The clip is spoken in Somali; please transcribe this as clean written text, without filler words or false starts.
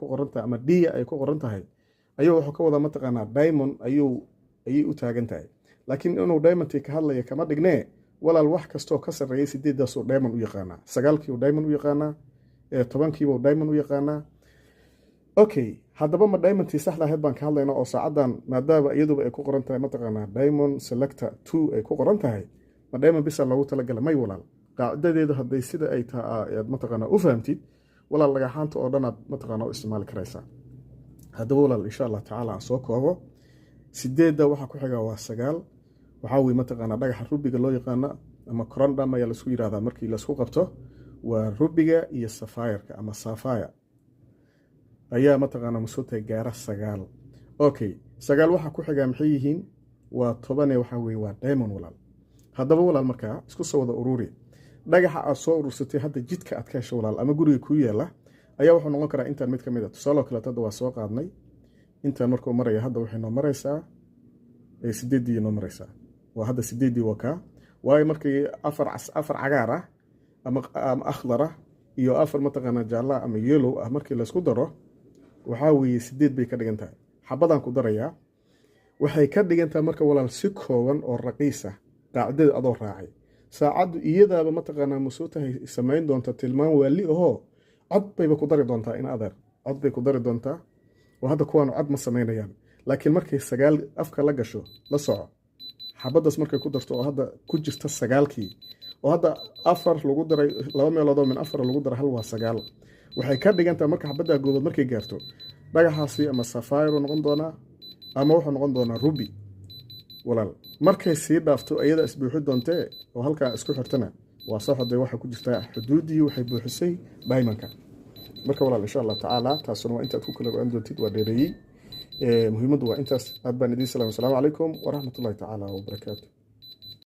ku qoran tahay ama D ay ku qoran tahay ayuu wuxuu ka wada mataqaanaa diamond ayay u taagan tahay laakiin inuu diamondtii ka hadlaya kama dhignee walaal wax kastoo ka sarreeyay 8daasuu diamond u yaqaanaa 9kiibu diamond u yaqaanaa 10kiibu diamond u yaqaanaa okay haddaba ma diamondtii saxda ahayd baan ka hadlaynaa oo saacadan maadaama iyaduba ay ku qoran tahay mataqaanaa diamond selector 2 ay ku qoran tahay ma diamond bisa loogu talagalay may walaal qaacidadeedu hadday sida ay tahay mataqaanaa u fahamtid walaal lagaxaanta oo dhan aad mataqaanaa u isticmaali karaysaa haddaba walaal insha allah tacaala aan soo koobo 8da waxa ku xiga waa 9 waxaa weeye mataqaanaa dhagaxa rubiga loo yaqaana ama corundum ayaa laisku yidhaahdaa markii laisku qabto waa rubiga iyo sapphire-ka ama sapphire ayaa mataqaanaa musuutay gaara 9 okay 9 waxa ku xiga maxay yihiin waa 10 waxa weeye waa diamond walaal haddaba walaal markaa isku soo wada ururi dhagaxa aad soo urursatay hadda jidka aad ka hesho walaal ama guriga ku yaala ayaa wuxuu noqon karaa intaan mid ka mid ah tusaale kale hadda waa soo qaadnay intaan markuu maraya hadda waxay noo maraysaa 8 noo maraysaa waa hadda 8 waa ka waayo markii afar cagaar ah ama akhdar ah iyo afar mataqaanaa jaalla ama yellow ah markii la isku daro waxa weeye 8 bay ka dhigan tahay xabadan ku darayaa waxay ka dhigan tahay marka walaal si kooban oo raqiis ah qaacidada adoo raacay saacadu iyadaaba mataqaanaa musuutahay samayn doonta tilmaan waali ahoo cod bayba ku dari doontaa in adeer cod bay ku dari doontaa oo hadda kuwaan cod ma samaynayaan laakiin markay 9 afka la gasho la soco xabadaas markay ku darto oo hadda ku jirta 9kii oo hadda 4 lagu daray 2 meelood oo min 4 lagu daray hal waa 9 waxay ka dhigantaa marka xabada goobood markay gaarto dhagaxaasi ama sapphire noqon doonaa ama wuxuu noqon doonaa ruby walaal markay sii dhaafto ayada isbuuxi doontee oo halka isku xirtana waa saxoday waxa ku jirta xuduudii waxay buuxisay diamondka marka walaal insha Allah taala taasuna waa inta ku kala go'an doontid waa dheereeyay muhiimadu waa intaas aad baan idin salaam alaykum wa rahmatullahi taala wa barakaatuh